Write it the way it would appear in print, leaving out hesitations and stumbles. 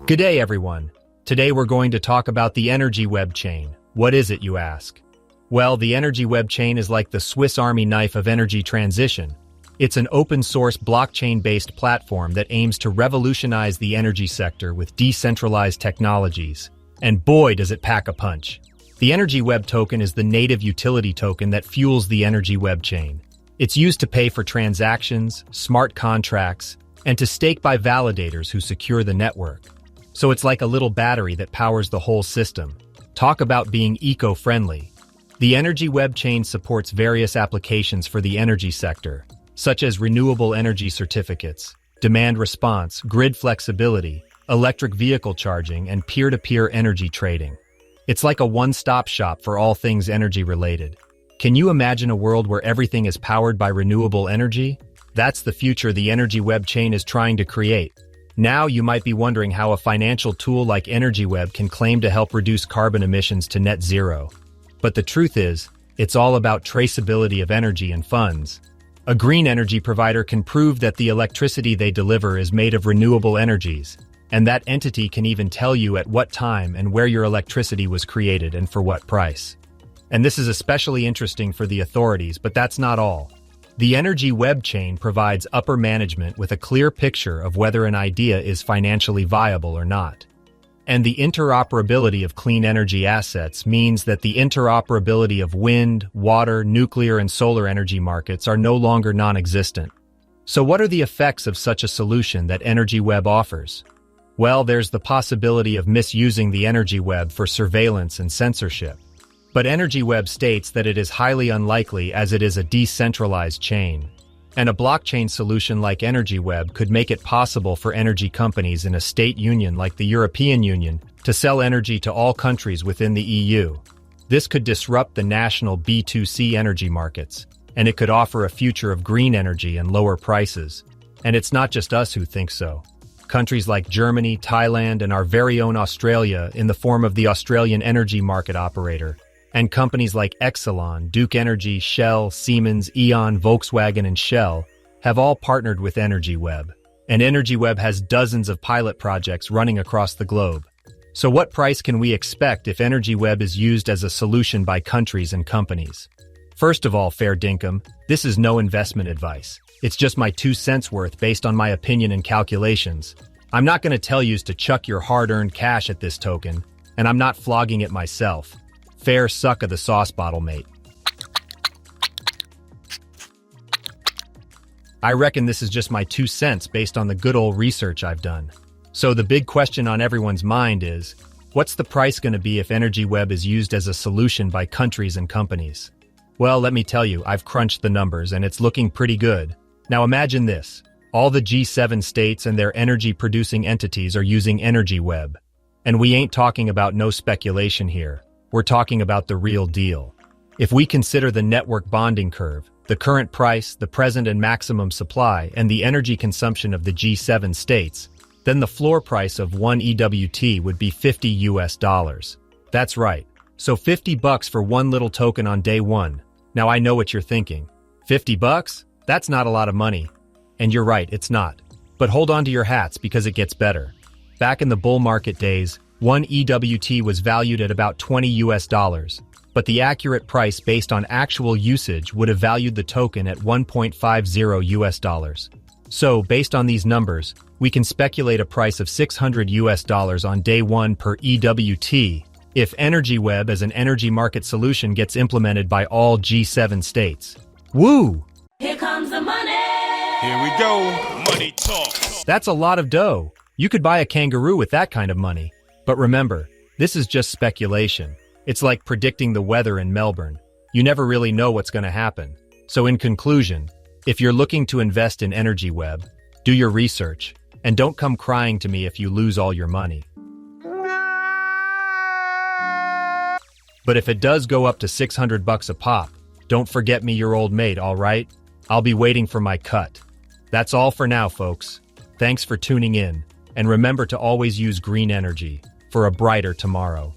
Good day, everyone. Today we're going to talk about the energy web chain. What is it, you ask? Well, the energy web chain is like the Swiss Army knife of energy transition. It's an open-source blockchain-based platform that aims to revolutionize the energy sector with decentralized technologies. And boy, does it pack a punch. The energy web token is the native utility token that fuels the energy web chain. It's used to pay for transactions, smart contracts, and to stake by validators who secure the network. So it's like a little battery that powers the whole system. Talk about being eco-friendly. The energy web chain supports various applications for the energy sector, such as renewable energy certificates, demand response, grid flexibility, electric vehicle charging, and peer-to-peer energy trading. It's like a one-stop shop for all things energy-related. Can you imagine a world where everything is powered by renewable energy? That's the future the energy web chain is trying to create. Now you might be wondering how a financial tool like EnergyWeb can claim to help reduce carbon emissions to net zero. But the truth is, it's all about traceability of energy and funds. A green energy provider can prove that the electricity they deliver is made of renewable energies, and that entity can even tell you at what time and where your electricity was created and for what price. And this is especially interesting for the authorities, but that's not all. The energy web chain provides upper management with a clear picture of whether an idea is financially viable or not. And the interoperability of clean energy assets means that the interoperability of wind, water, nuclear, and solar energy markets are no longer non-existent. So what are the effects of such a solution that EnergyWeb offers? Well, there's the possibility of misusing the energy web for surveillance and censorship. But EnergyWeb states that it is highly unlikely as it is a decentralized chain. And a blockchain solution like EnergyWeb could make it possible for energy companies in a state union like the European Union to sell energy to all countries within the EU. This could disrupt the national B2C energy markets, and it could offer a future of green energy and lower prices. And it's not just us who think so. Countries like Germany, Thailand, and our very own Australia in the form of the Australian Energy Market Operator, and companies like Exelon, Duke Energy, Shell, Siemens, E.ON, Volkswagen, and Shell have all partnered with EnergyWeb. And EnergyWeb has dozens of pilot projects running across the globe. So what price can we expect if EnergyWeb is used as a solution by countries and companies? First of all, fair dinkum, this is no investment advice. It's just my 2 cents worth based on my opinion and calculations. I'm not going to tell you to chuck your hard-earned cash at this token, and I'm not flogging it myself. Fair suck of the sauce bottle, mate. I reckon this is just my 2 cents based on the good old research I've done. So the big question on everyone's mind is, what's the price going to be if EnergyWeb is used as a solution by countries and companies? Well, let me tell you, I've crunched the numbers and it's looking pretty good. Now imagine this. All the G7 states and their energy-producing entities are using EnergyWeb. And we ain't talking about no speculation here. We're talking about the real deal. If we consider the network bonding curve, the current price, the present and maximum supply, and the energy consumption of the G7 states, then the floor price of 1 EWT would be $50. That's right. So $50 for one little token on day one. Now I know what you're thinking. $50? That's not a lot of money. And you're right, it's not. But hold on to your hats because it gets better. Back in the bull market days, 1 EWT was valued at about $20, but the accurate price based on actual usage would have valued the token at $1.50. So, based on these numbers, we can speculate a price of $600 on day one per EWT if EnergyWeb as an energy market solution gets implemented by all G7 states. Woo! Here comes the money! Here we go, money talk. That's a lot of dough. You could buy a kangaroo with that kind of money. But remember, this is just speculation. It's like predicting the weather in Melbourne. You never really know what's going to happen. So in conclusion, if you're looking to invest in EnergyWeb, do your research, and don't come crying to me if you lose all your money. But if it does go up to $600 a pop, don't forget me your old mate, all right? I'll be waiting for my cut. That's all for now, folks. Thanks for tuning in, and remember to always use green energy for a brighter tomorrow.